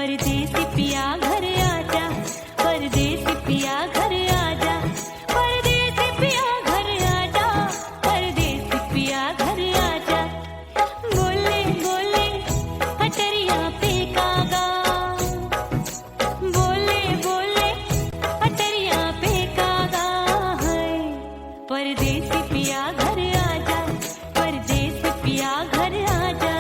परदेसी पिया घर आजा, परदेसी पिया घर आजा, परदेसी पिया घर आजा, परदेसी पिया घर आजा। बोले बोले अटरिया पे कागा, बोले बोले अटरिया पे कागा है। परदेसी पिया घर आजा, परदेसी पिया घर आजा।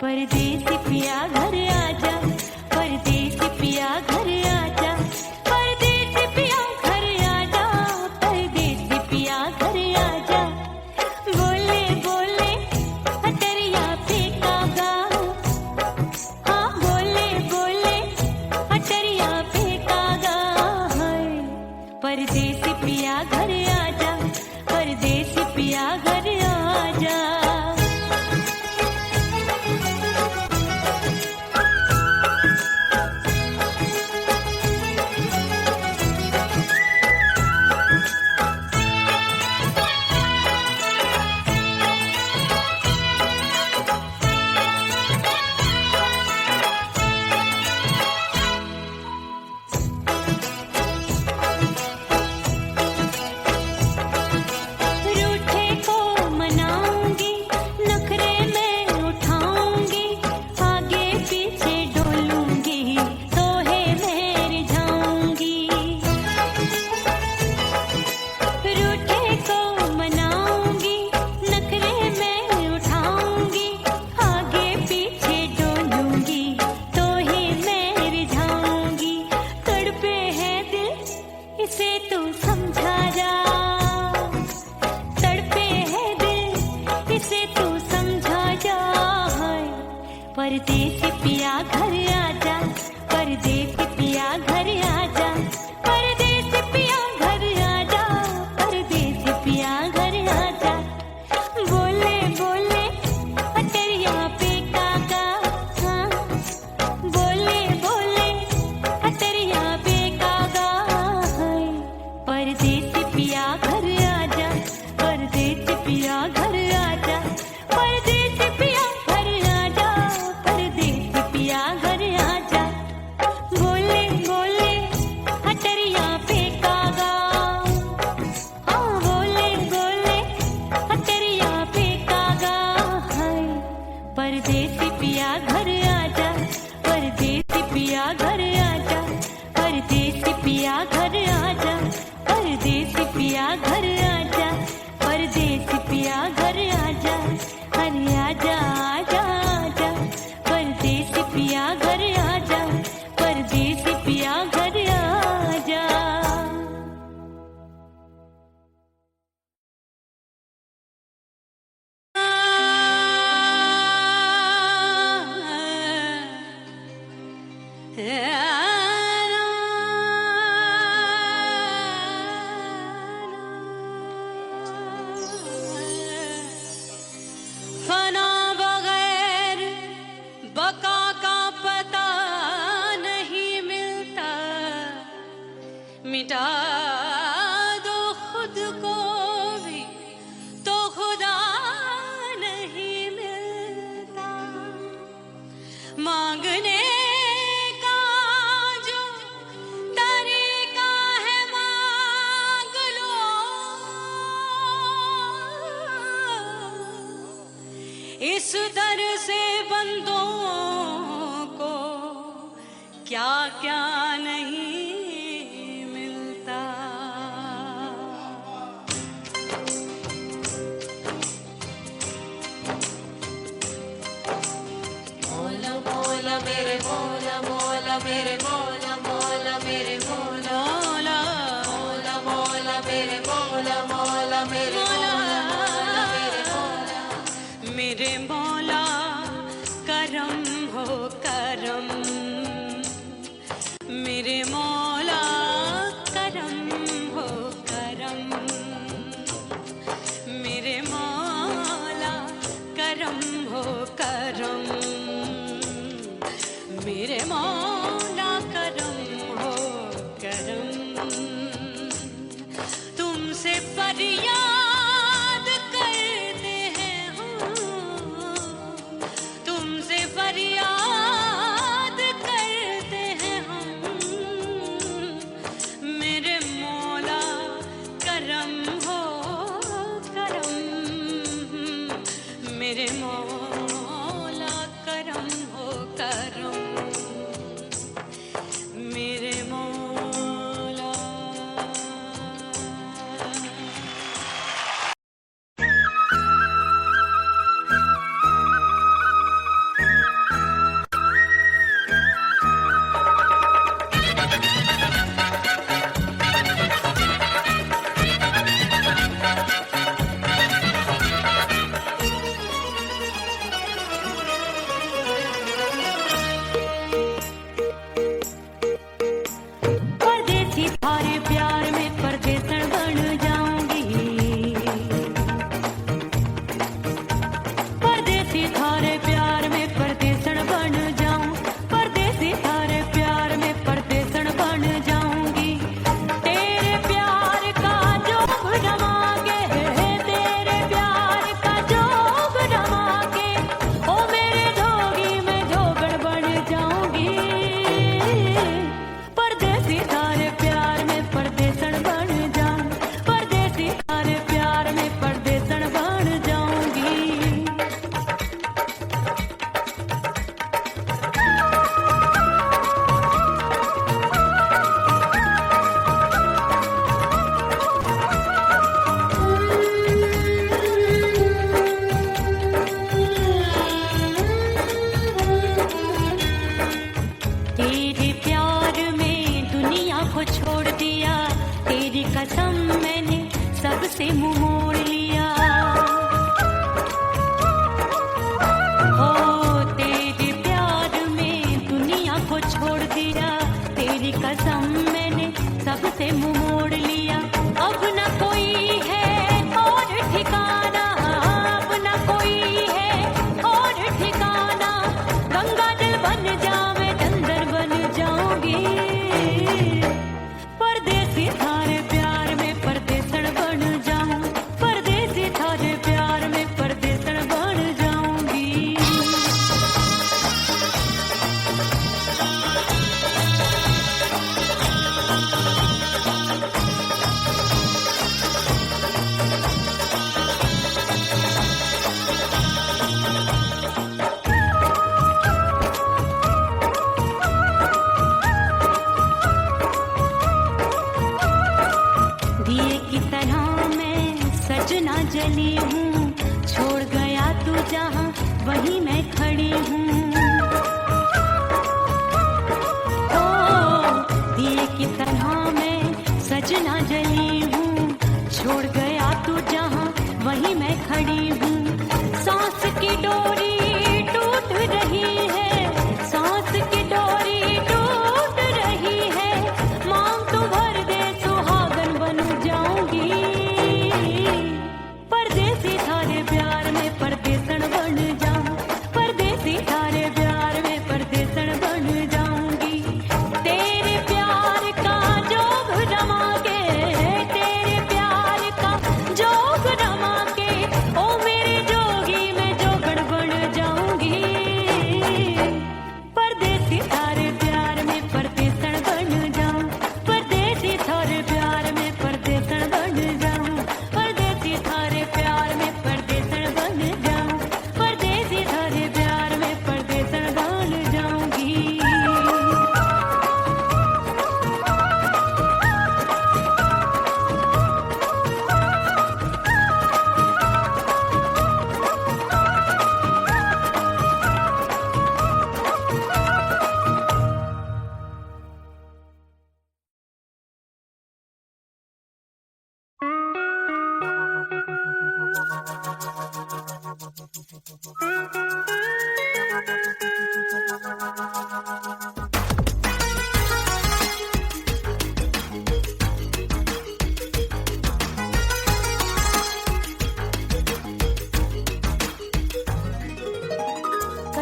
परदेसी पिया घर आजा, परदेसी पिया घर आजा, परदेसी पिया घर आजा, परदेसी पिया घर आजा। बोले बोले अटरिया पे कागा, हाँ बोले बोले अटरिया पे कागा है। परदेसी पिया घर आजा, परदेसी पिया घर आजा। परदेसी पिया घर आजा, परदेसी पिया घर आजा, परदेसी पिया घर आजा, परदेसी पिया घर आजा। बोले बोले अटरिया पे कागा, हाँ बोले बोले अटरिया पे कागा है। परदेसी पिया घर आजा, परदेसी पिया घर आजा, परदेसी पिया घर आजा। बोले बोले अटरिया पे कागा, हाँ बोले बोले अटरिया पे कागा है। परदेसी पिया घर आजा, परदेसी पिया घर आजा, परदेसी पिया घर आजा, परदेसी पिया घर आजा, परदेसी पिया घर आजा। अरे आजा आजा आजा, परदेसी पिया घर आजा, परदेसी पिया घर आजा। फना बगैर बका का पता नहीं मिलता, मिटा दो खुद को भी तो खुदा नहीं मिलता। मांगने का जो तरीका है मांग लो, इस दर से बंदों को क्या क्या नहीं मिलता। मौला मौला मेरे मौला मौला मेरे मौला मौला मेरे मौला मौला मौला मेरे मौला मौला मेरे मौला मेरे मौला मेरे मौला करम हो करम मेरे मौला करम हो करम मेरे मौला करम हो करम मेरे मौला करम हो करम। तुमसे फरियाद करते हैं हम, तुमसे फरियाद करते हैं हम मेरे मौला करम हो करम मेरे मौला करम हो करम मेरे मौला। परदेसी थारे प्यार में परदेसन बन जाऊंगी, परदेसी थारे प्यार में परदेसन बन जाऊं, परदेसी थारे प्यार में परदेसन बन जाऊंगी। तेरे प्यार का जोग जमा के, तेरे प्यार का जोग जमा के ओ मेरे जोगी में जोगड़ बन जाऊंगी। परदेसी थारे प्यार में परदेसन बन जाऊं, परदेसी थारे प्यार में परदेसन बन जाऊंगी। तेरे प्यार में दुनिया को छोड़ दिया, तेरी कसम मैंने सबसे मुंह मोड़ लिया। हो तेरे प्यार में दुनिया को छोड़ दिया, तेरी कसम मैंने सबसे मुंह मोड़ लिया। अब न कोई है और ठिकाना, अब न कोई है और ठिकाना। गंगा जल बन जावे चंदन बन जाऊंगी। परदेसी थारे प्यार में परदेसन बन जाऊं, परदेसी थारे प्यार में परदेसन बन जाऊंगी। दिए की तरह मैं सजना जली हूँ, छोड़ गया तू जहाँ वहीं मैं खड़ी हूँ। ओ दिए की तरह मैं सजना जली हूँ, छोड़ गया तू जहाँ वहीं मैं खड़ी हूँ। सांस की डोरी टूट रही है, सांस की डोरी टूट रही है। मांग तू भर दे सुहागन बन जाऊंगी। परदेसी थारे प्यार में परदेसन बन जाऊं, परदेसी थारे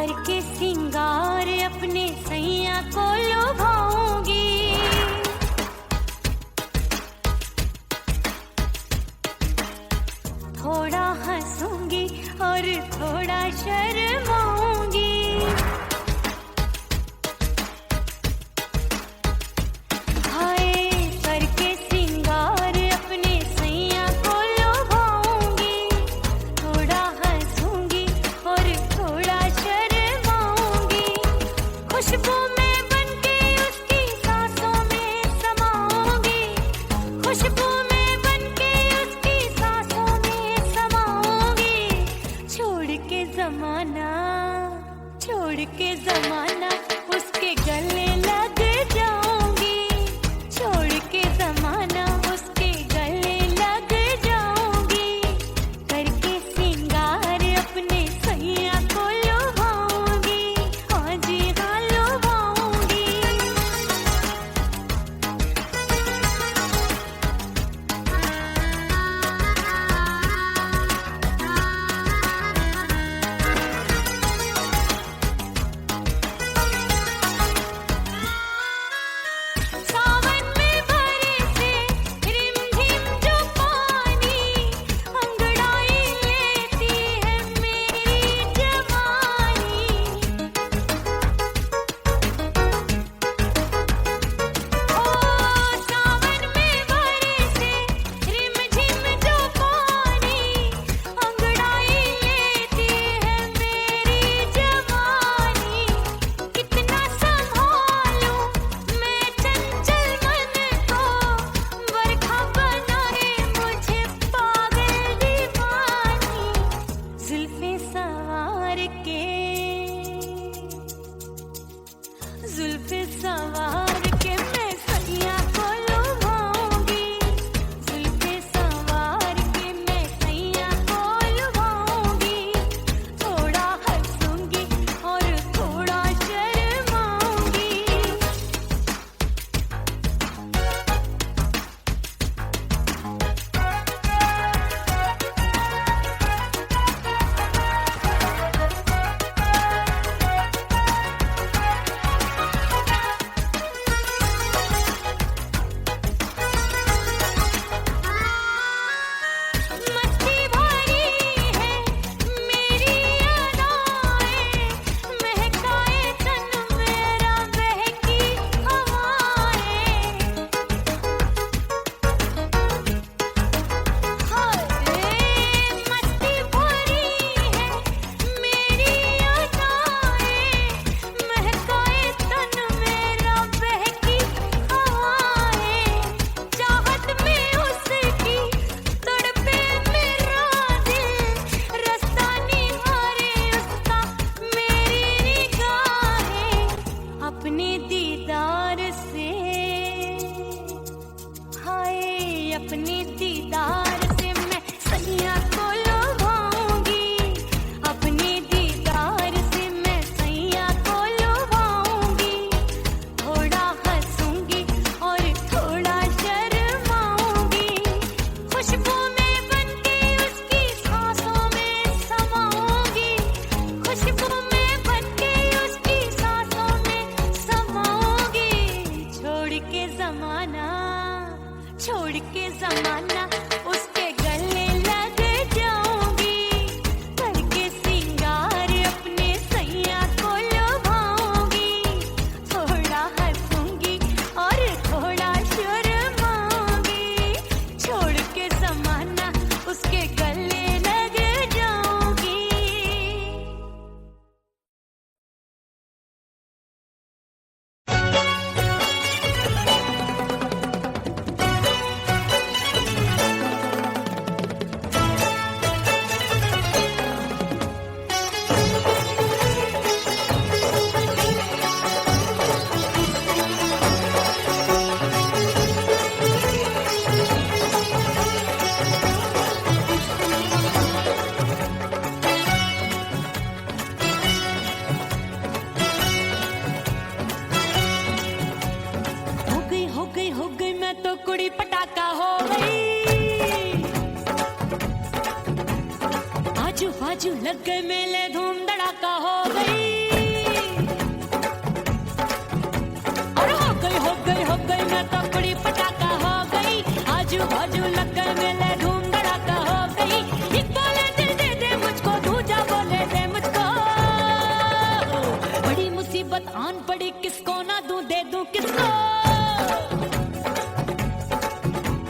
करके सिंगार अपने सैया को लुभाऊंगी। थोड़ा हंसूंगी और थोड़ा शर्माऊंगी। हाय करके सिंगार अपने सैया को लुभाऊंगी। थोड़ा हंसूंगी और थोड़ा शर्माऊंगी। खुशबू में बनके उसकी सांसों में समाऊंगी। खुशबू में बनके उसकी सांसों में समाऊंगी। छोड़ के जमाना उसके गले लग जाऊंगी। छोड़ के जमाना उसके गले लग जाऊंगी। करके सिंगार अपने सैया को लुभाऊंगी। हाँ जी हाँ लुभाऊंगी। मुसीबत आन पड़ी, किसको ना दूं दे दूं किसको।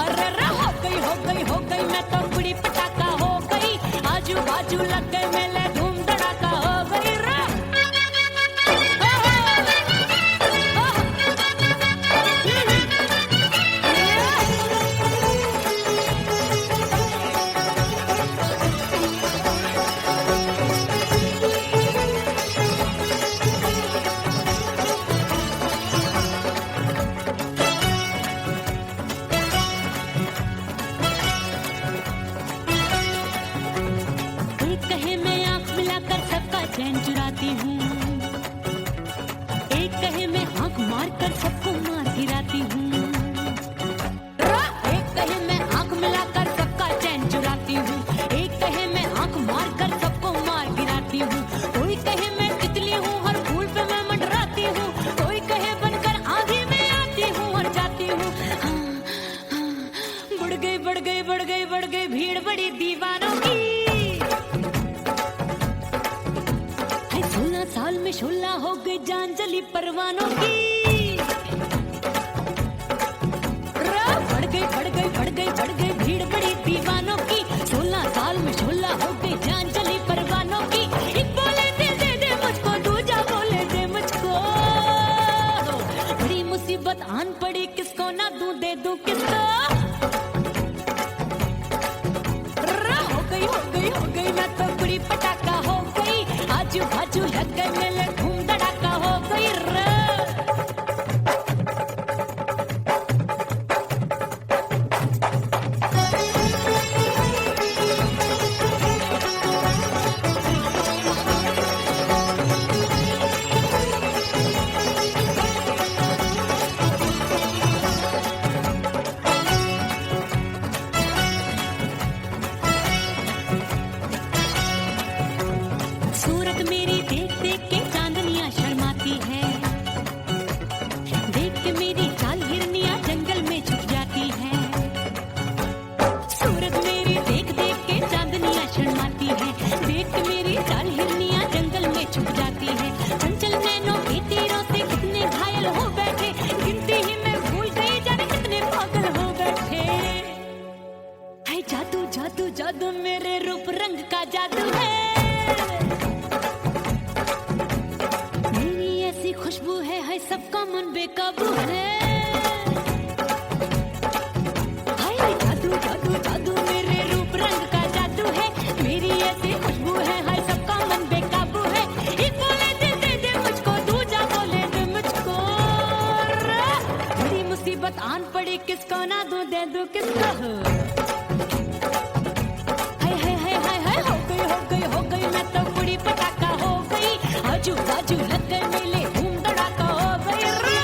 अरे रे हो गई हो गई हो गई, मैं तो बड़ी पटाखा हो गई, आजू बाजू लग गए मेले, धूम धड़ाका हो गई रे। चैन चुराती हूँ, एक कहे मैं आंख मार कर सबको मार गिराती हूँ। एक कहे मैं आंख मिलाकर सबका चैन चुराती हूँ, एक कहे मैं आंख मार कर सबको मार गिराती हूँ। कोई कहे मैं तितली हूँ, हर फूल पे मैं मंडराती हूँ, कोई कहे बनकर आंधी में आती हूँ और जाती हूँ। बढ़ गई बढ़ गई बढ़ गई बढ़ गई भीड़ बड़ी दीवानों की, 16 साल में शोला हो गई जान जली परवानों की। बढ़ गई बढ़ गई बढ़ गई बढ़ गई भीड़ बड़ी दीवानों की, 16 साल में शोला हो गई जान जली परवानों की। एक बोले दे दे मुझको, दूजा बोले दे मुझको, बड़ी मुसीबत आन पड़ी, किसको ना दूं दे दूं किसको। हो गई मैं तो बड़ी पटाखा हो गई, आजू बाजू लग गए मेले, धूम धड़ाका हो गई रे। सूरत मेरी देख देख के चांदनियां शर्माती है, देख के मेरी चाल हिरनियां जंगल में छुप जाती है। सूरत मेरी देख देख के चांदनियां शर्माती है, देख के मेरी चाल हिरनियां जंगल में छुप जाती है। चंचल नैनों के तीरों से कितने घायल हो बैठे, गिनती ही मैं भूल गई जाने कितने पागल हो बैठे। है जादू जादू जादू मेरे रूप रंग का जादू है, खुशबू है सबका मन बेकाबू है। हाय जादू जादू जादू मेरे रूप रंग का जादू है, मेरी ऐसी खुशबू है हाय सबका मन बेकाबू है। एक बोले दे मुझको, दूजा बोले दे मुझको, बड़ी मुसीबत आन पड़ी, किसको ना दूं दे दूं किसको। हाय हो गई मैं तो बड़ी पटाखा हो गई, आजू बाजू लग गए मेले, धूम धड़ाका हो गई रे।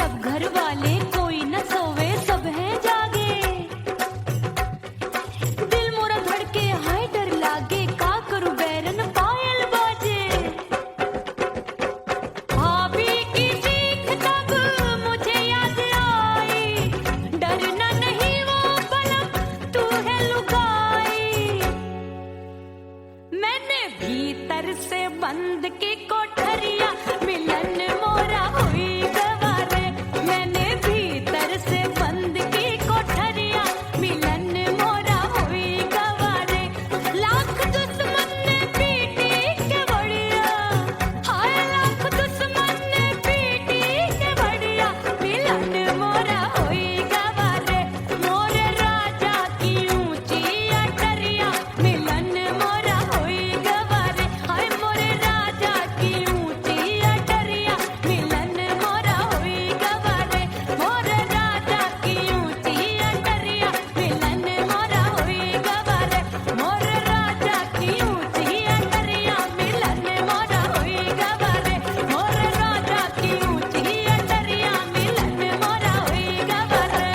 सब घर वाले कोई न सोवे सब है जागे। दिल मोरा धड़के हाय डर लागे का करूं बैरन पायल बाजे। भाभी की चीख तब मुझे याद आई, डरना नहीं वो पलक तू है लुगाई। मैंने भीतर से बंद की कोठरिया मिलन मोरा हुई गवारे। मैंने भीतर से बंद की कोठरिया मिलन मोरा हुई गवारे। लाख दुश्मन ने पीटी के बढ़िया, हाय लाख दुश्मन ने पीटी के बढ़िया मिलन मोरा हुई गवारे। मोरे राजा की ऊंची अटरिया मिलन मोरा हुई गवारे। हाय मोरे राजा की ऊंची अटरिया मिलन मोरा हुई गवारे। मोरे राजा की ऊंची अटरिया मिलन मोरा हुई गवारे। मोरे राजा की ऊंची अटरिया मिलन मोरा हुई गवारे। मोरे राजा की ऊंची अटरिया मिलन मोरा हुई गवारे।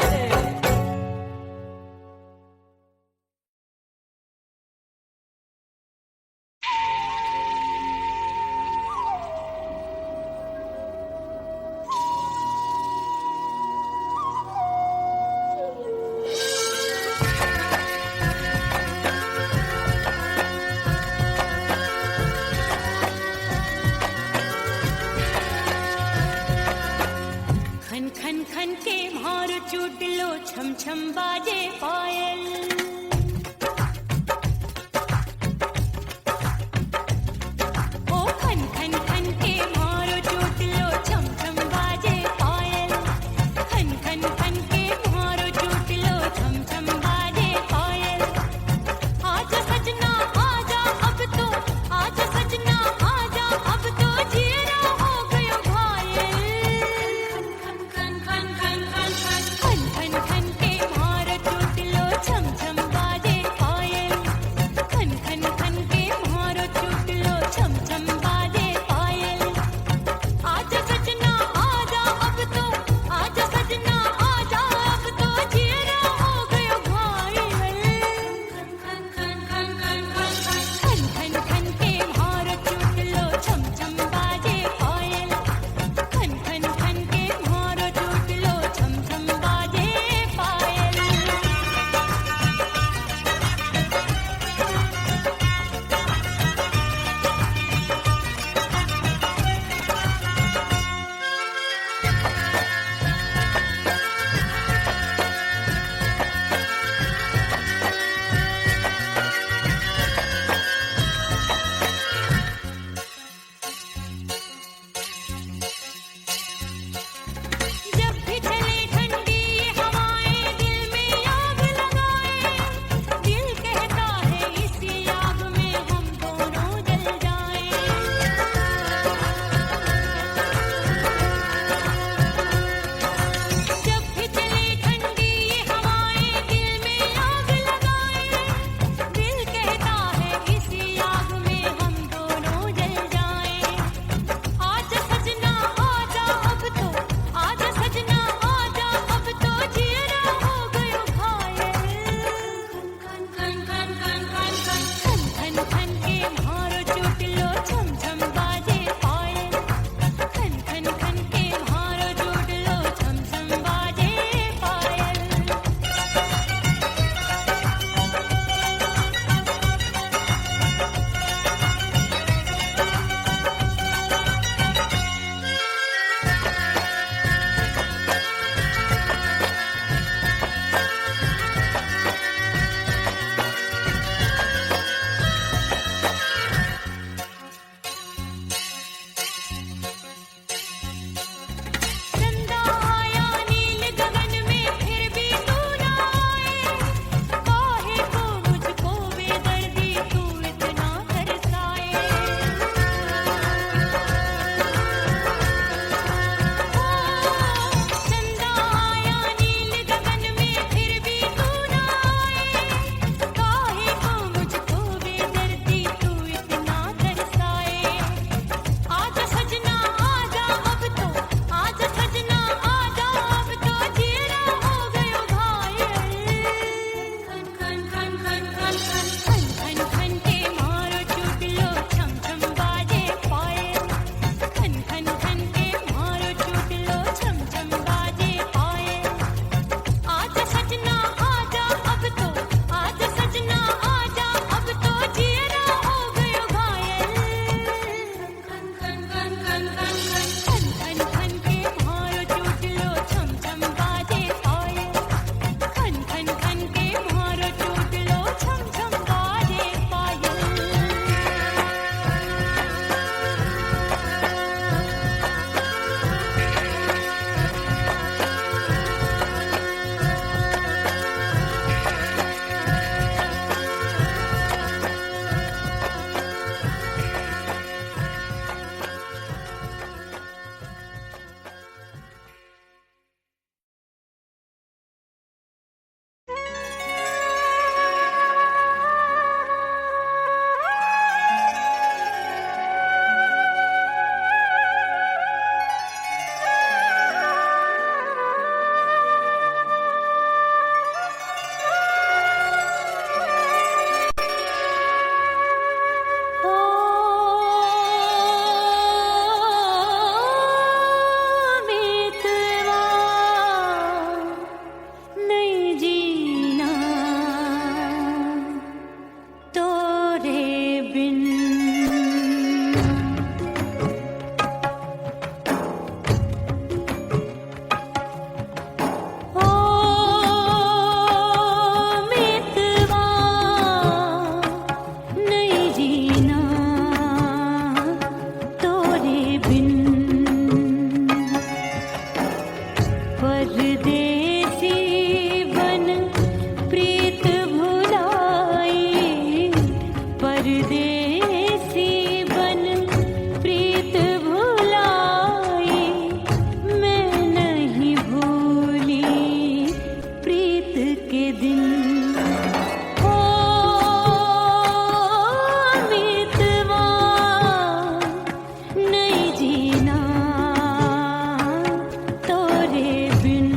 खन खन खन के मार चुटलो छम छम बाजे पायल। ओ खन खन खन के मार चुटलो छम छम बाजे पायल। खन खन खन के मार चुटलो छम छम बाजे पायल। आजा सजना आजा अब तो, आजा सजना आजा अब तो जीना हो गयो घायल। खन खन खन खन खन खन खन खन के मार चुटलो छम छम परदेसी बन प्रीत भुलाई, परदेसी बन प्रीत भुलाई, मैं नहीं भूली प्रीत के दिन। ओ मितवा नहीं जीना तोरे बिन।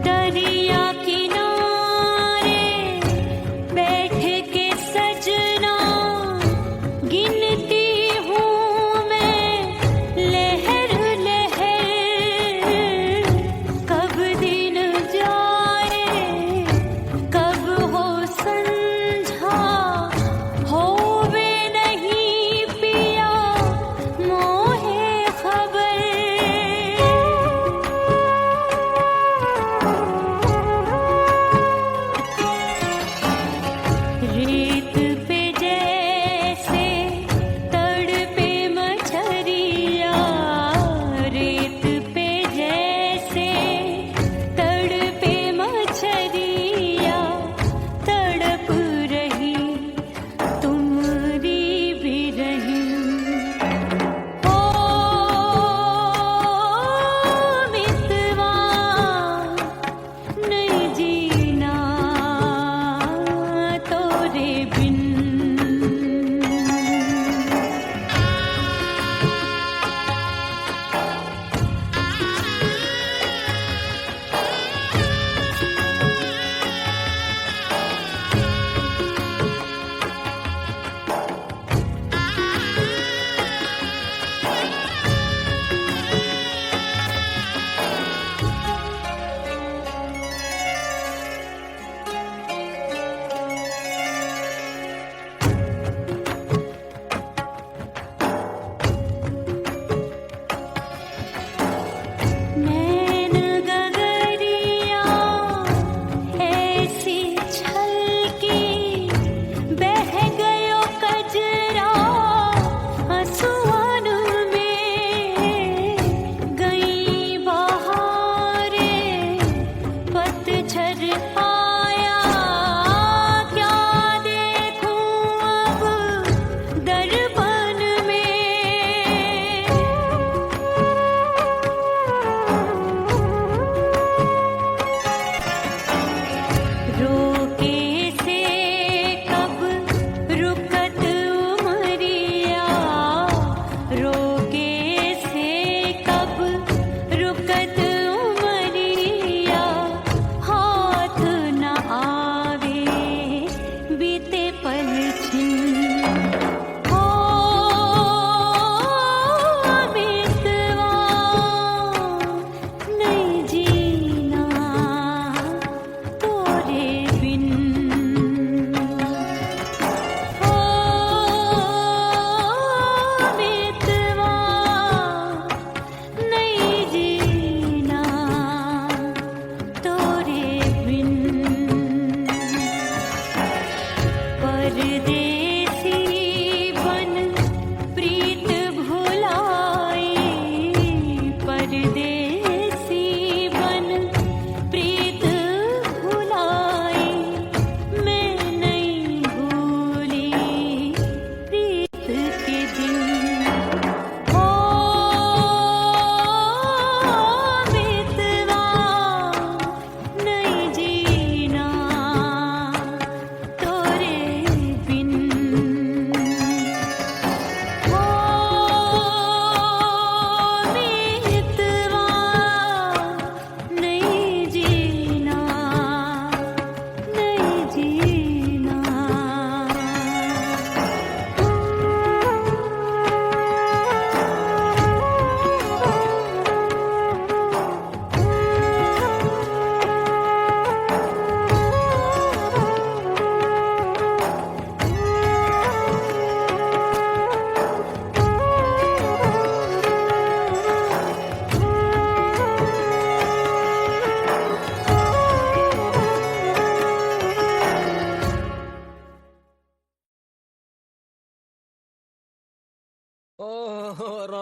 दरिया किनारे बैठ के सजना गिनती हूँ मैं लहर लहर, कब दिन जाए कब हो संझा, होवे नहीं पिया मोहे खबर।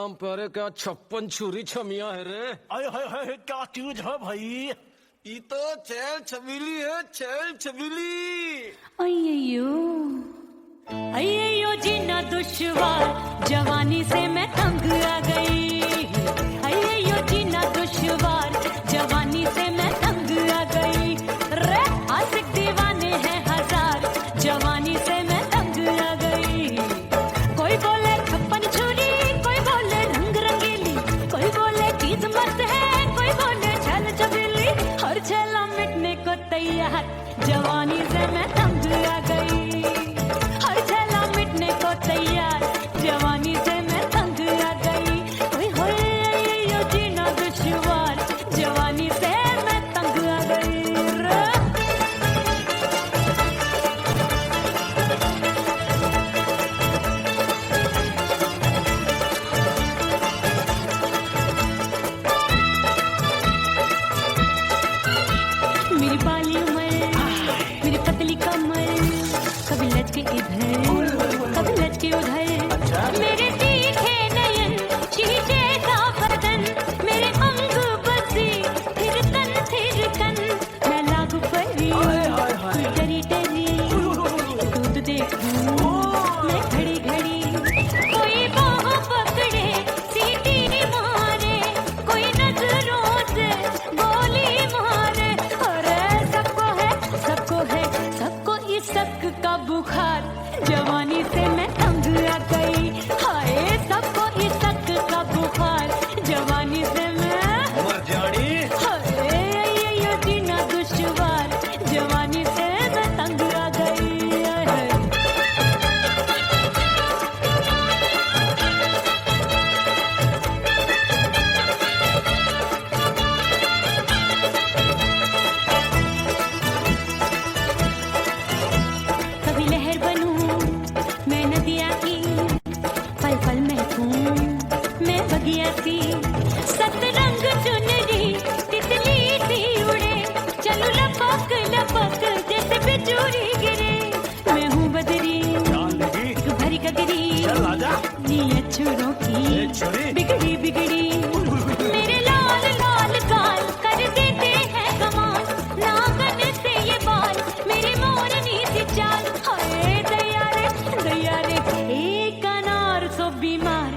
राम प्यारे क्या 56 छुरी छमिया है रे। आय हाय हाय क्या चीज है भाई। ये तो चैल छबीली है, चैल छबीली। अय्यो अय्यो जीना दुश्वार, जवानी से मैं तंग आ गई। अय्यो जीना दुश्वार, जवानी से मैं तंग आ गई। रे आशिक दीवाने हैं हजार, जवानी से मैं तंग आ गई। कोई बोले 56 छुरी, कोई बोले रंग रंगीली, कोई बोले चीज मस्त है, कोई बोले छल छबीली। हर छला मिटने को तैयार, जवानी से मैं तंग आ गई। हर छला मिटने को तैयार, जवानी से मैं तंग आ गई। ओए होए यो जीना दुश्वार, जवानी से मैं तंग आ गई रे। मेरी बाली उम्र, मेरी पतली कमर, कभी लचके इधर कभी लचके उधर। मेरे तीखे नयन, शीशे सा बदन, मेरे अंग बसी थिरकन। मैं लागू परी तू डरी डरी, दूध देखूं मैं घड़ी घड़ी। कोई बाहों पकड़े सीटी मारे, कोई नजरों से गोली मारे। अरे सबको इसक का बुखार, जवानी से मैं तंग आ गई। हाय सबको इसक का बुखार, जवानी से मैं मर जानी। हाय यो जीना दुश्वार, जवानी से मैं तंग आ गई। हाय। कभी लहर बनूं मैं नदिया की, पल पल महकूं मैं बगिया सी। सतरंग चुनरी तितली सी उड़े, चलूं लपक लपक जैसे बिजुरी गिरे। मैं हूँ बदरी जान लगी एक भरी गगरी, चल आजा। नीयत छुरों ए की छुरी। बिगड़ी बिगड़ी। मेरे लाल लाल गाल कर देते हैं कमाल, नागन से ये बाल मेरी मोरनी सी चाल। हाय दया रे एक अनार सो बीमार,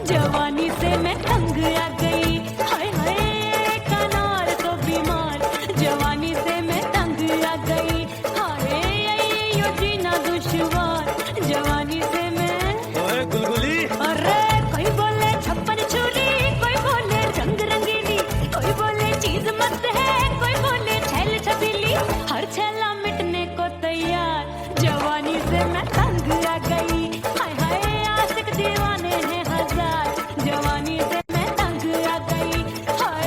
जवानी से मैं तंग आ गई। हाय हाय एक अनार सो बीमार, जवानी से मैं तंग आ गई। हाय यो जीना दुश्वार, जवानी से मैं। ओए गुलगुली। अरे कोई बोले 56 छुरी, कोई बोले रंग रंगीली, कोई बोले चीज मस्त है, कोई बोले छल छबीली। हर छला मिटने को तैयार, जवानी से मैं तंग आ गई। हाय हाय आशिक दीवाने हैं हजार, जवानी से मैं तंग आ गई। हाय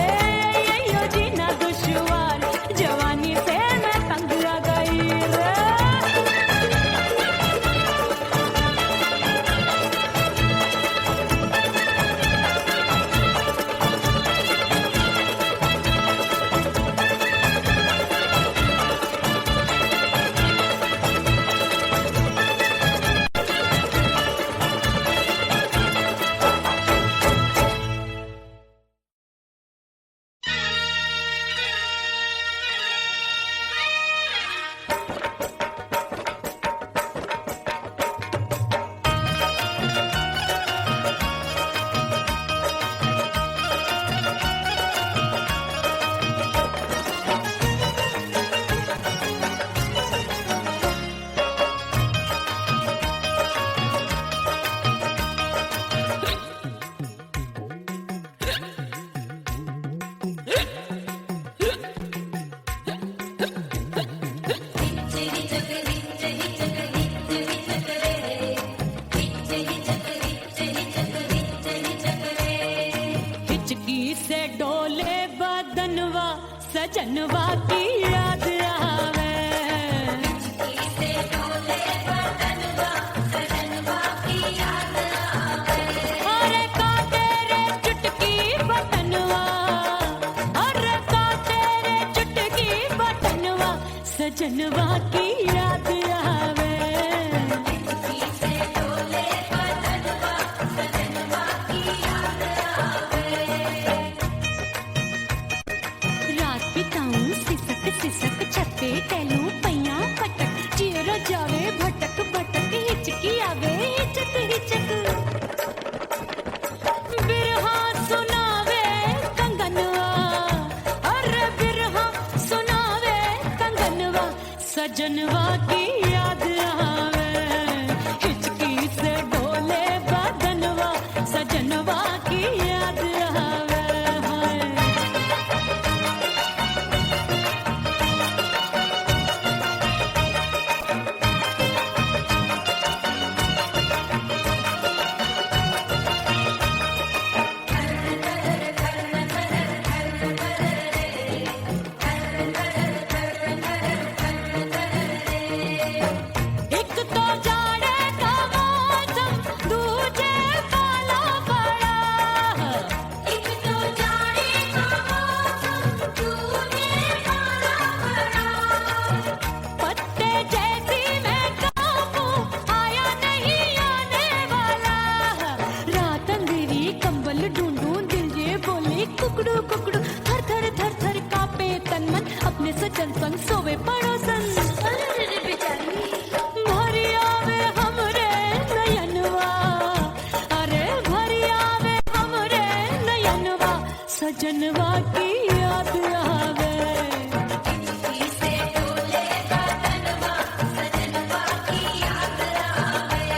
यो जीना दुश्वार, जवानी से मैं तंग आ गई रे। सजनवा की याद आवे, अरे का तेरे चुटकी बटनवा, अरे का तेरे चुटकी बटनवा, सजनवा की याद आवे। से डोले बदनवा सजनवा की याद सजनवा की याद आवे, हिचकी से डोले बदनवा, सजनवा की याद आवे हाय। एक तो जाड़े का मौसम, दूजे पाला पड़ा। एक तो जाड़े का मौसम, दूजे पाला पड़ा। पत्ते जैसी मैं कांपूं, आया नहीं आने वाला। रात अंधेरी कंबल ढूंढूं, दिल ये बोले कुकड़ू कुकड़ू। थर थर थर थर कांपे तन मन, अपने सजन संग सोवे पड़ोसन। भरी आवे हमरे नयनवा, अरे भरी आवे हमरे नयनवा, सजनवा की याद आवे। से डोले बदनवा, सजनवा की याद आवे।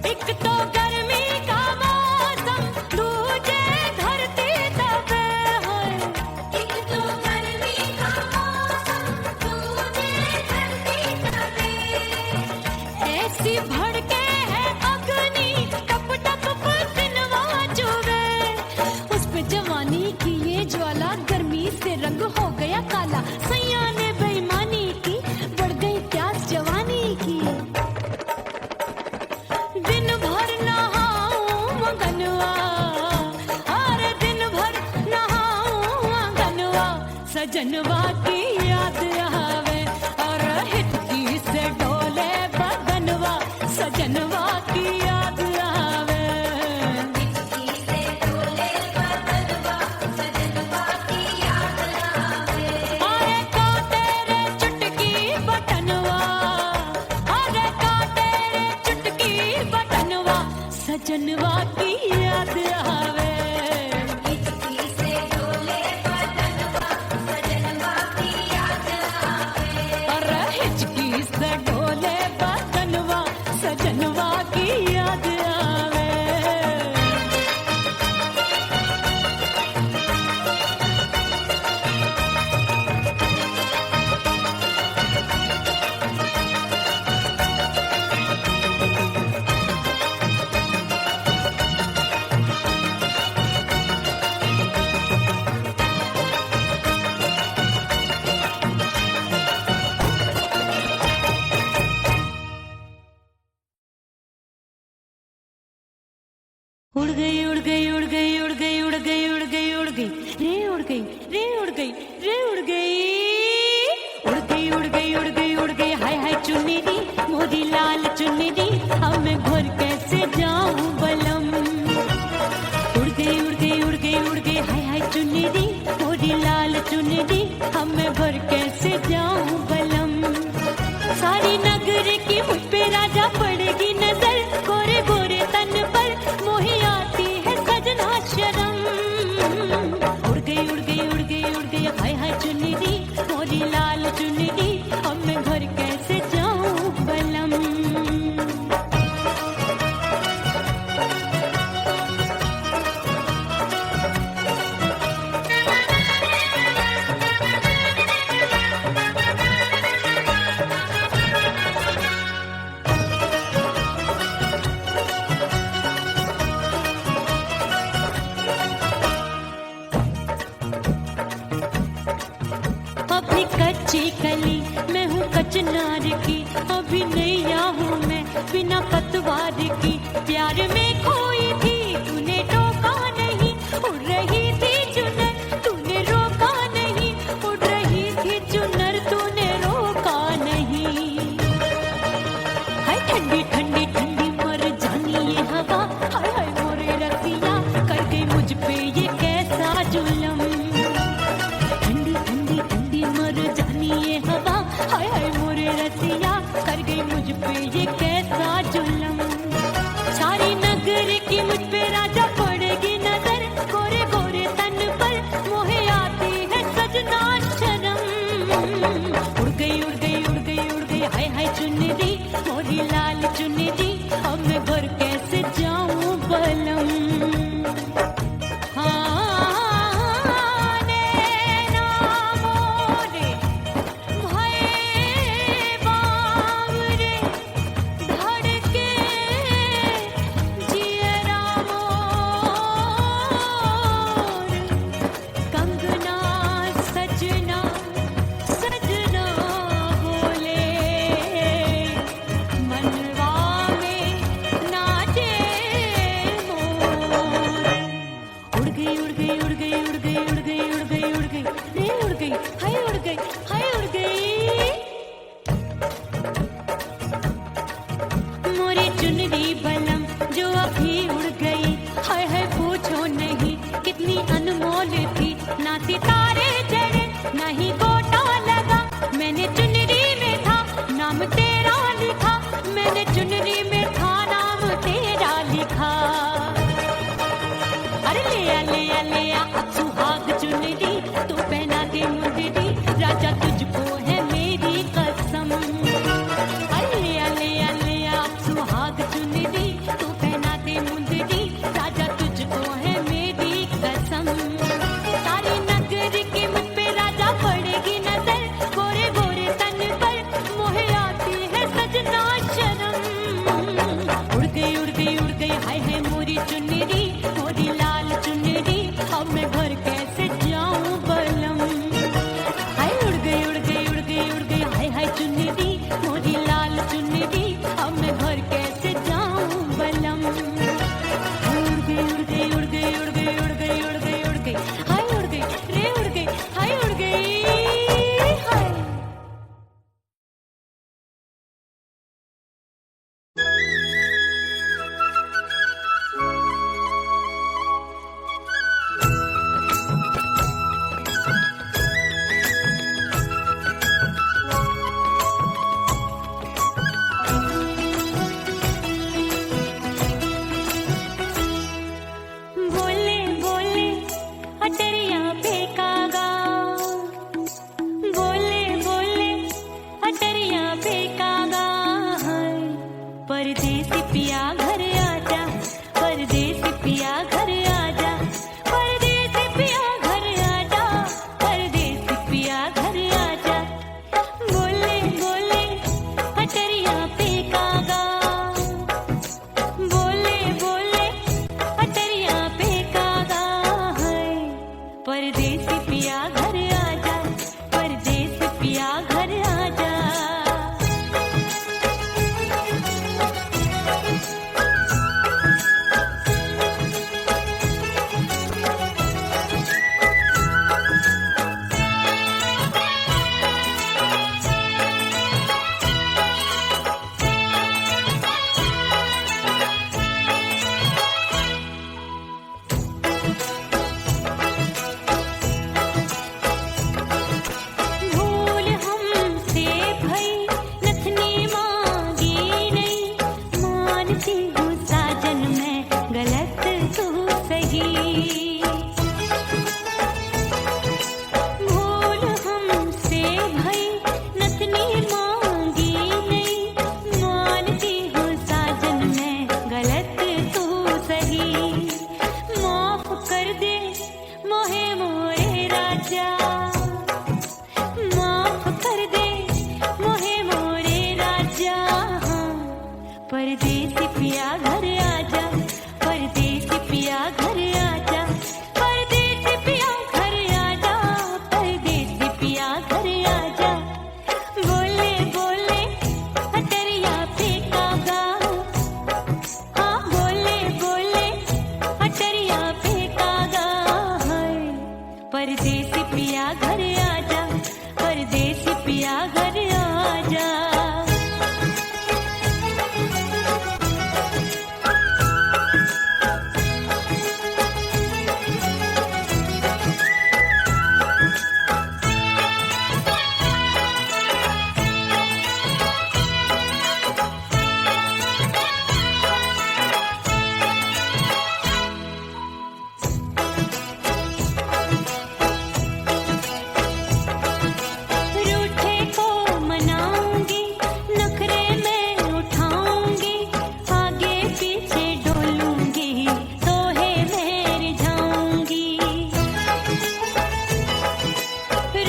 एक तो गर्मी का मौसम, दूजे धरती तपे है। एक तो गर्मी का मौसम, दूजे धरती तपे। ऐसी भड़के है अग्नि, टप टप पसीनवा चुभे। उस पे जवानी की ये ज्वाला, गर्मी से रंग हो गया काला। सैया ने बेईमानी की, बढ़ गई प्यास जवानी की। दिन भर नहाऊं मगनवा, अरे दिन भर नहाऊं मगनवा, सजनवा की याद आवे। और हिचकी से डोले बदनवा, सजनवा की याद आवे। हिचकी से डोले बदनवा, सजनवा की याद आवे। अरे का तेरे चुटकी बटनवा, अरे का तेरे चुटकी बटनवा, सजनवा की याद आवे। हिचकी से डोले बदनवा, सजनवा की याद आवे। अरे हिचकी से डोले बदनवा, सजनवा की याद आवे। उड़ गई उड़ गई उड़ गई उड़ गई उड़ गई उड़ गई उड़ गई रे उड़ गई रे उड़ गई रे उड़ गई उड़ गई उड़ गई उड़ गई उड़ गई। हाय हाय चुन्नी दी, मोदी लाल चुन्नी दी, अब मैं घर कैसे जाऊं बलम। उड़ गई उड़ गई उड़ गई उड़ गई। हाय हाय चुन्नी दी, मोदी लाल चुन्नी दी, अब मैं घर कैसे जाऊं बलम। सारी नगर की मुझ पे राजा पड़ेगी नजर, गोरे गोरे तन पर मोही आती है सजना शर्म। उड़ गई उड़ गई उड़ गई उड़ गई। हाय हाय चुन्नी दी, मोरी लाल चुन्नी दी, अब मैं घर कैसे जाऊं बलम। अभी कच्ची कली मैं हूँ कचनार की, अभी नैया हूँ मैं बिना पतवार की। प्यार में खोई थी तूने टोका नहीं, उड़ रही थी चुनर तूने रोका नहीं, उड़ रही थी चुनर तूने रोका नहीं। हाय ठंडी ठंडी ठंडी मर जानी ये हवा, हाय हाय मोरे रतिया कर गई मुझ पे कितनी अनमोल थी, ना सितारे चढ़े ना ही गोटा लगा, मैंने चुनरी में था नाम तेरा लिखा, मैंने चुनरी में था नाम तेरा लिखा। अरे ले आ अब सुहाग चुनरी, तू पहना दे मुंदरी, राजा तुझको है मेरी कसम। अरे ले आ अब सुहाग चुनरी, तू पहना दे मुंदरी, राजा तुझको है मेरी कसम। सारी नगरी की मुझ पे राजा पड़ेगी नजर, गोरे गोरे तन पर मोहे आती है सजना शर्म। उड़ गई हाय है मोरी चुनरी, मोरी लाल चुनरी, अब मैं घर कैसे जाऊं बलम। हाय उड़ गई हाय हाय चुनरी, मोरी लाल चुनरी, अब मैं घर कैसे जाऊं बलम। उड़ गई हाय उड़ गई रे उड़ गई हाय उड़ गई हाय। बोले बोले अटरिया पे कागा, बोले बोले अटरिया पे कागा, हाय परदेसी पिया घर आजा, परदेसी पिया घर आजा, परदेसी पिया घर आजा, परदेसी पिया घर आजा। बोले बोले अटरिया पे कागा, बोले बोले अटरिया पे कागा, है परदेसी पिया घर आजा, परदेसी पिया घर आजा। भूल हमसे भई नथनी मांगी नहीं, मानती हूँ साजन मैं गलत तू सही। भूल हमसे भई नथनी मांगी नहीं, मानती हूँ साजन मैं गलत तू सही। माफ कर दे मोहे मोरे राजा, माफ कर दे मोहे मोरे राजा, परदेसी पिया घर आजा, परदेसी पिया घर आजा, परदेसी पिया घर आजा, परदेसी पिया घर आजा। बोले बोले अटरिया पे कागा, हाँ बोले बोले अटरिया पे कागा, है परदेसी पिया घर आजा, परदेसी पिया घर आजा। रूठे को मनाऊंगी, नखरे में उठाऊंगी, आगे पीछे डोलूंगी, तोहे मैं रिझाऊंगी।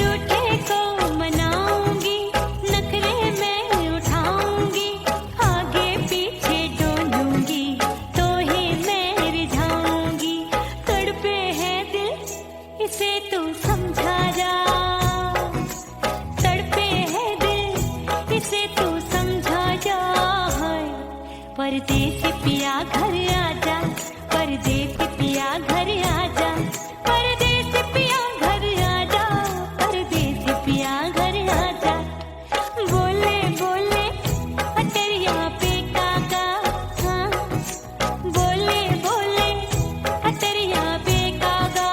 रूठे को मनाऊंगी, नखरे में उठाऊंगी, आगे पीछे डोलूंगी, तोहे मैं रिझाऊंगी। तड़पे है दिल इसे तू समझा जा, तड़पे है दिल इसे तू समझा जा, है परदेसी पिया घर आजा, परदेसी पिया घर आजा, परदेसी पिया घर आजा, परदेसी पिया घर आजा। बोले बोले अटरिया पे कागा, हाँ बोले बोले अटरिया पे कागा,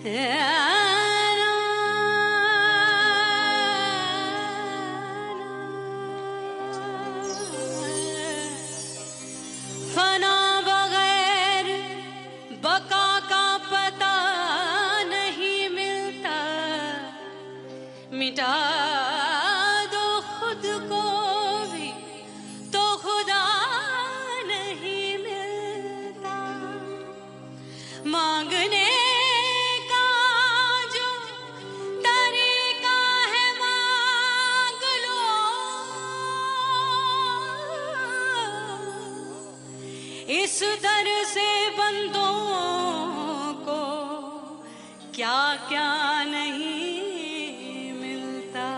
फना बगैर बका का पता नहीं मिलता, मिटा दो खुद को भी तो खुदा नहीं मिलता। मांगने का जो तरीका है मांग लो, इस दर से बंदों को क्या क्या नहीं मिलता।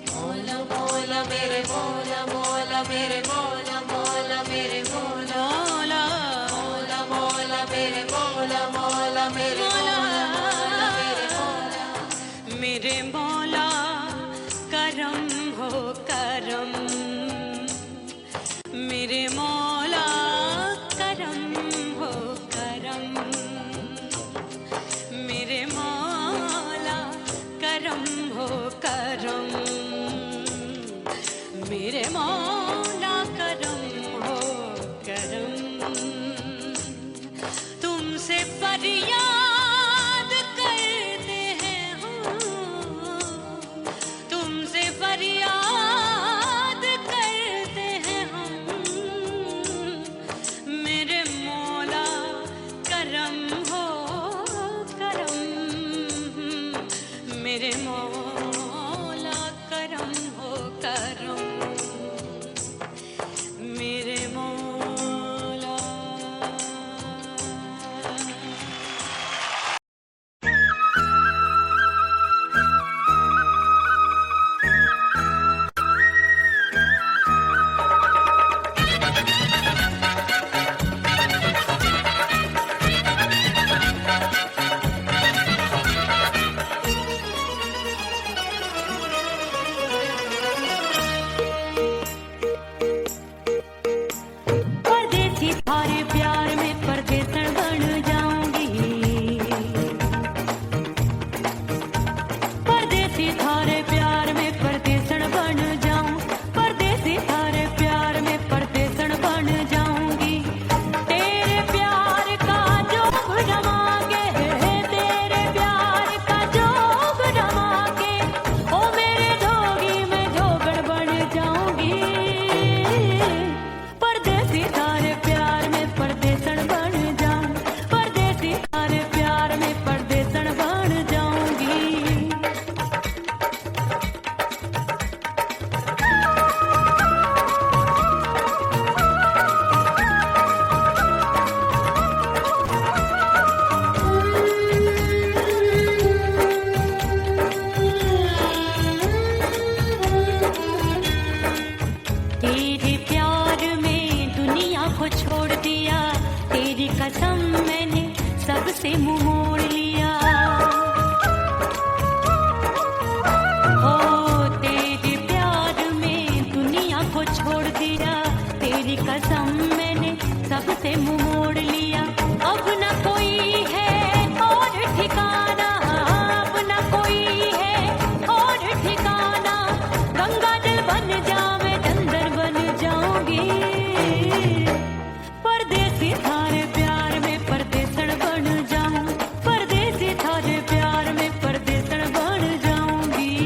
मौला मौला मेरे मौला मौला मेरे मौला मौला मेरे मौला मौला मौला मेरे मौला मौला मेरे मौला मेरे मौला मेरे मौला करम हो करम, मेरे मौला करम हो करम, मेरे मौला करम हो करम, मेरे मौला करम हो करम। तुमसे फरियाद करते हैं हम, तुमसे फरियाद करते हैं हम, मेरे मौला करम हो करम, मेरे मौला करम हो करम, मेरे मौला। परदेसी थारे प्यार में परदेसन बन जाऊंगी, परदेसी थारे प्यार में परदेसन बन जाऊं, परदेसी थारे प्यार में परदेसन बन जाऊंगी। तेरे प्यार का जोग जमा के, तेरे प्यार का जोग जमा के, ओ मेरे जोगी में जोगड़ बन जाऊंगी। परदेसी थारे प्यार में परदेसन बन जाऊं, परदेसी थारे प्यार में परदेसन बन जाऊंगी। तेरे प्यार में दुनिया को छोड़ दिया, तेरी कसम मैंने सबसे मुंह मोड़ लिया। हो तेरे प्यार में दुनिया को छोड़ दिया, तेरी कसम मैंने सबसे मुंह मोड़ लिया। अब न कोई है और ठिकाना, अब न कोई है और ठिकाना, गंगा जल बन जावे चंदन बन जाऊंगी। परदेसी थारे प्यार में परदेसन बन जाऊं, परदेसी थारे प्यार में परदेसन बन जाऊंगी।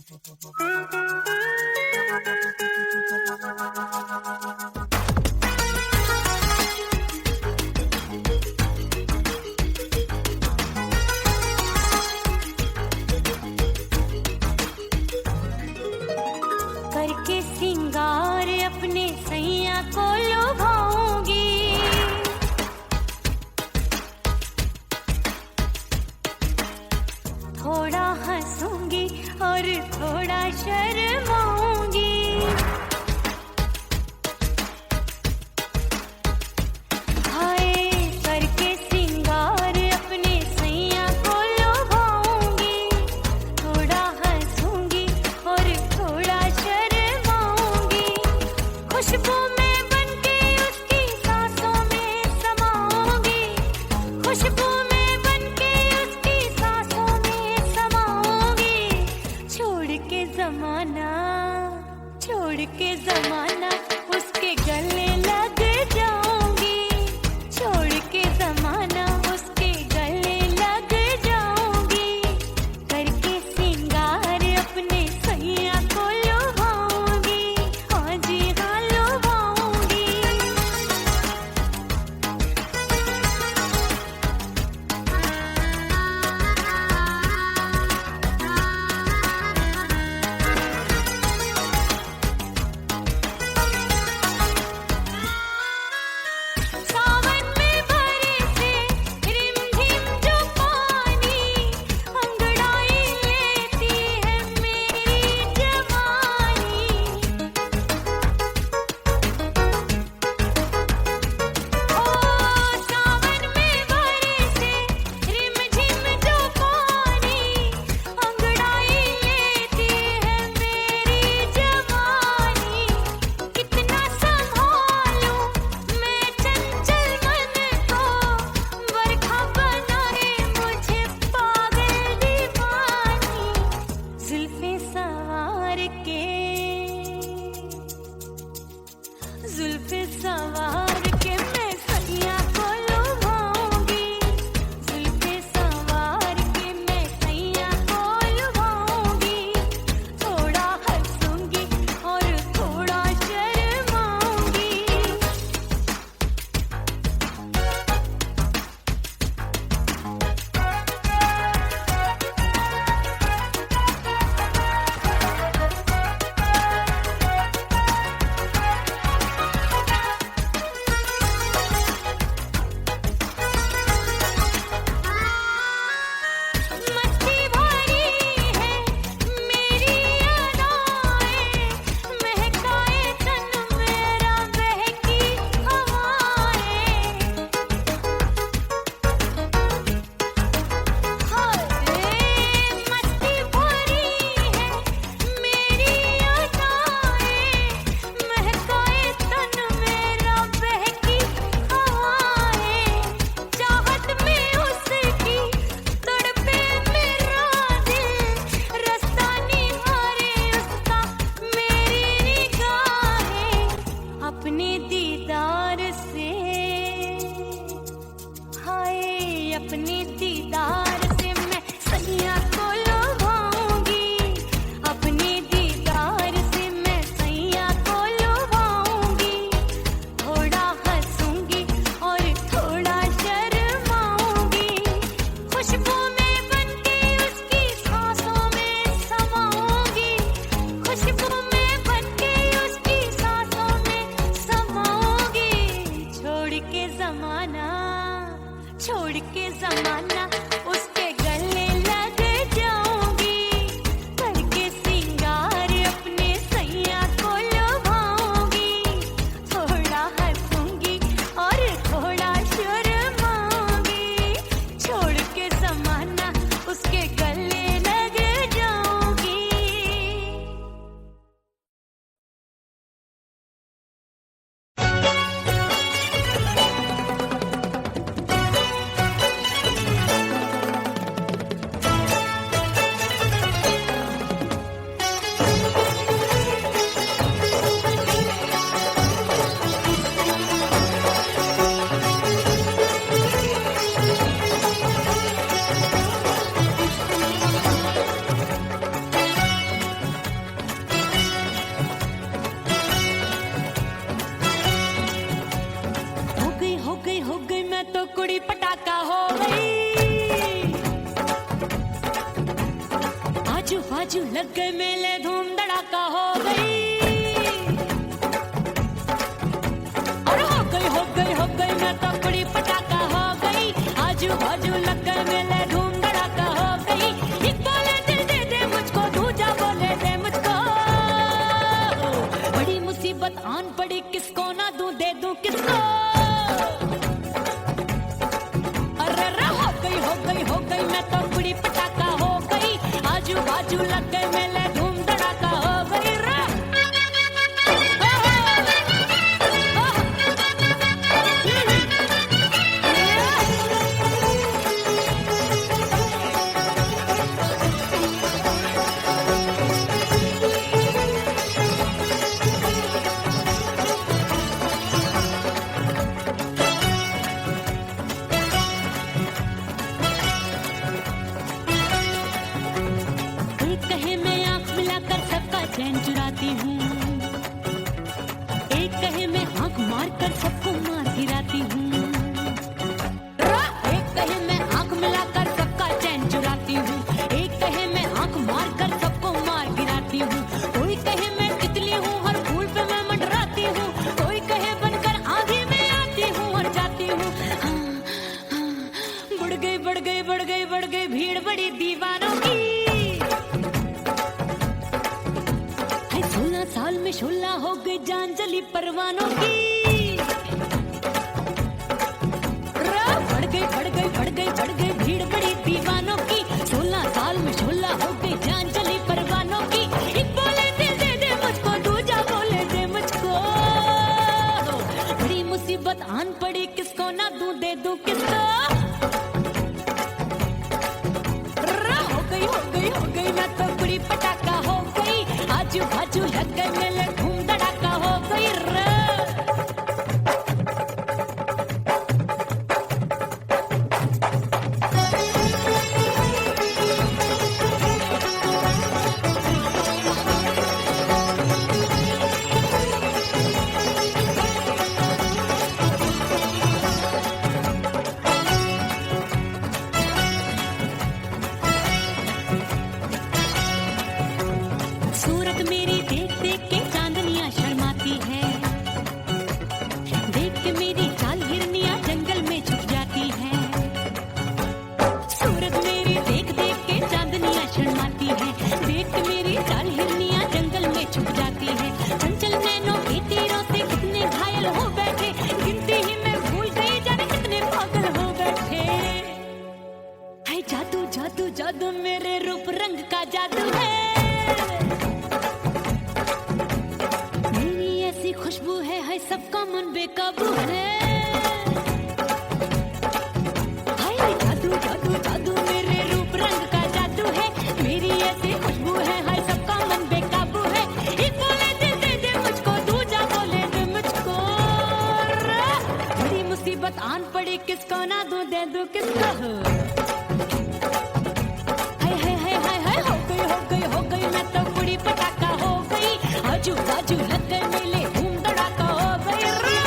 करके सिंगार अपने सैया को लुभाऊंगी, थोड़ा हंसूंगी और थोड़ा शर्माऊंगी। हाय करके सिंगार अपने सैया को लुभाऊंगी, थोड़ा हंसूंगी और थोड़ा शर्माऊंगी। खुशबू में बनके उसकी सांसों में समाऊंगी, खुशबू में बनके उसकी सांसों में समाऊंगी। छोड़ के जमाना उसके गले लग जाऊंगी, छोड़ के जमाना उसके गले लग जाऊंगी। करके सिंगार अपने सैया को लुभाऊंगी, हाँ जी हाँ लुभाऊंगी। सावन में बरसे रिमझिम जो पानी, अंगड़ाई लेती है मेरी जवानी। ओ सावन में बरसे रिमझिम जो पानी, अंगड़ाई लेती है मेरी जवानी। कितना संभालूं मैं चंचल मन को, बरखा बनाए मुझे पागल दीवानी। जुल्फे सवार के मैं सैया को लुभाऊंगी, जुल्फे सवार के मैं सैया को लुभाऊंगी। थोड़ा हंसूंगी और थोड़ा शर्माऊंगी। मस्ती भरी है मेरी अदाएं, महकाए तन मेरा बहकी हवाएं। हाय मस्ती भरी है मेरी अदाएं, महकाए तन मेरा बहकी हवाएं। चाहत में उसकी तड़पे मेरा दिल, रास्ता निहारे उसका मेरी निगाहें। अपने दीदार से, हाय अपने दीदार से मैं सैया को लुभाऊंगी, अपने दीदार से मैं सैया को लुभाऊंगी। थोड़ा हंसूंगी और थोड़ा शर्माऊंगी। खुशबू में बनके उसकी सांसों में समाऊंगी, खुशबू में बनके उसकी सांसों में समाऊंगी। छोड़ के जमाना लग गए मेले धूम धड़ाका हो गई। अरे हो गई मैं तो बड़ी पटाखा हो गई। आजू बाजू लग गए मेले धूम धड़ाका हो गई। एक बोले दिल दे दे मुझको, दूजा बोले दे मुझको। बड़ी मुसीबत आन पड़ी, किसको ना दूं दे दूं किसको। अरे हो गई मैं तो बड़ी पटाखा हो गई। आजू बाजू लग गए मेले धूम धड़ाका हो गई रे। कोई कहे मैं आंख मिलाकर सबका चैन चुराती हूँ, एक कहे मैं आंख मारकर सबको मार गिराती हूँ। एक कहे मैं आंख मिलाकर सबका चैन चुराती हूँ, एक कहे मैं आंख मारकर सबको मार गिराती हूँ। कोई कहे मैं तितली हूँ, हर फूल पे मैं मंडराती हूँ। कोई कहे बनकर आंधी में आती हूँ और जाती हूँ। बढ़ गई भीड़ बड़ी दीवानों की। 16 साल में शोला हो गई जान जली परवानों की। बढ़ गई भीड़ बड़ी दीवानों की। 16 साल में शोला हो गई जान जली परवानों की। एक बोले दिल दे दे मुझको, दूजा बोले दे मुझको। बड़ी मुसीबत आन पड़ी, किसको ना दूं दे दूं किसको। हो गई मैं तो बड़ी पटाखा हो गई। आजू बाजू लग गए मेले धूम धड़ाका हो गई रे। सूरत मेरी देख देख के चांदनियां शर्माती है। देख के मेरी चाल हिरनियां जंगल में छुप जाती है। सूरत मेरी देख देख के चांदनियां शर्माती है। देख के मेरी चाल हिरनियां जंगल में छुप जाती है। चंचल नैनों के तीरों से कितने घायल हो बैठे, गिनती ही मैं भूल गई जाने कितने पागल हो बैठे। है जादू जादू जादू मेरे रूप रंग का जादू है। खुशबू है सबका मन बेकाबू है। हाय जादू जादू जादू मेरे रूप रंग का जादू है। मेरी ऐसी खुशबू है, हाय सबका मन बेकाबू है। एक बोले दिल दे दे मुझको, दूजा बोले दे मुझको। बड़ी मुसीबत आन पड़ी, किसको ना दूं दे दूं किसको। हो गई मैं तो बड़ी पटाखा हो गई। आजू बाजू लग गए मेले धूम धड़ाका हो गई रे।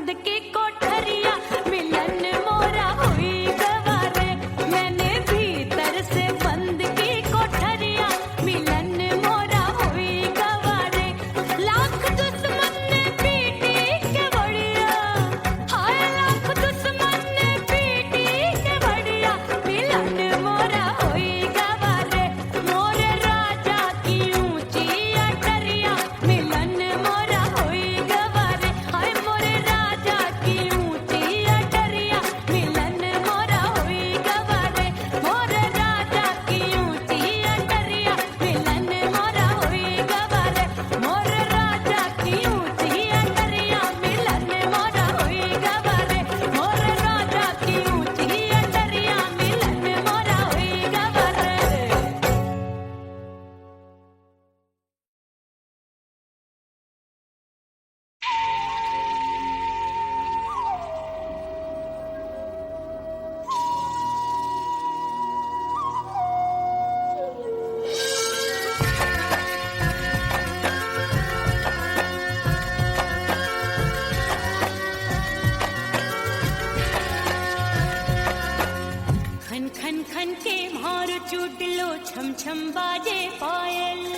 बंद की कोठरिया मिलन मोरा हुई गवारे मैंने भीतर से बंद की कोठरिया मिलन मोरा हुई गवारे लाख दुश्मन ने पीटी के बढ़िया हाय लाख दुश्मन ने पीटी के बढ़िया मिलन मोरा हुई गवारे मोरे राजा की ऊंची अटरिया मिलन मोरा हुई गवारे हाय मोरे राजा की ऊंची अटरिया मिलन मोरा हुई गवारे मोरे राजा की ऊंची अटरिया मिलन मोरा हुई गवारे मोरे राजा की ऊंची अटरिया मिलन मोरा हुई गवारे मोरे राजा की ऊंची अटरिया मिलन मोरा हुई गवारे खन खन खन के मार चुटलो छम छम बाजे पायल